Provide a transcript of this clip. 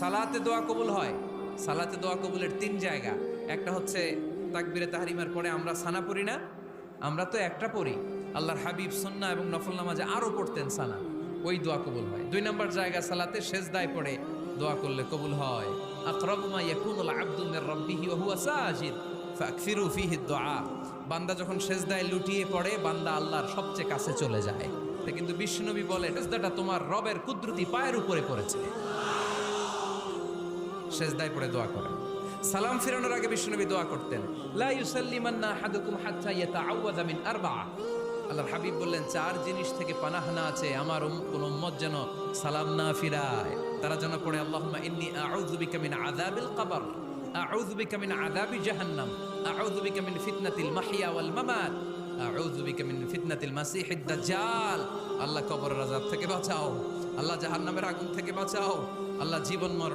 সালাতে দোয়া কবুল হয়। সালাতে দোয়া কবুলের তিন জায়গা। একটা হচ্ছে তাকবীরে তাহরিমার পরে আমরা সানা পড়ি না, আমরা তো একটা পড়ি। আল্লাহর হাবিব সুন্নাহ এবং নফল নামাজে আরো পড়তেন সানা, ওই দোয়া কবুল হয়। দুই নম্বর জায়গা সালাতে সেজদায় পড়ে দোয়া করলে কবুল হয়। আকরাবু মা ইয়াকুনুল আবদু মির রাব্বিহি ওয়া হুয়া সাজিদ ফাকসিরু ফীহি দুআ। বান্দা যখন সেজদায় লুটিয়ে পড়ে, বান্দা আল্লাহর সবচেয়ে কাছে চলে যায়। তা কিন্তু বিশ্বনবী বলে, সেজদাটা তোমার রবের কুদরতি পায়ের উপরে পড়েছে। সেজদায় পড়ে দোয়া করেন। সালাম ফিরানোর আগে বিশ্বনবী দোয়া করতেন, লা ইউসাল্লিমান্না আহাদুকুম হাত্তা ইয়াতাআওয়াযা মিন আরবা'a। আল্লাহর হাবিব বললেন, চার জিনিস থেকে পানাহানা আছে আমার কোন উম্মত যেন সালাম না ফিরায়। তারা যেন পড়ে, আল্লাহুম্মা ইন্নী আউযু বিকা মিন আযাবিল কবর, আউযু বিকা মিন আযাবি জাহান্নাম, আউযু বিকা মিন ফিতনাতিল মাহইয়া ওয়াল মামাত, আউযু বিকা মিন ফিতনাতিল মাসিহিদ দাজ্জাল। আল্লাহ কবরের আযাব থেকে বাঁচাও, আল্লাহ জাহান্নামের আগুন থেকে বাঁচাও, আল্লাহ জীবন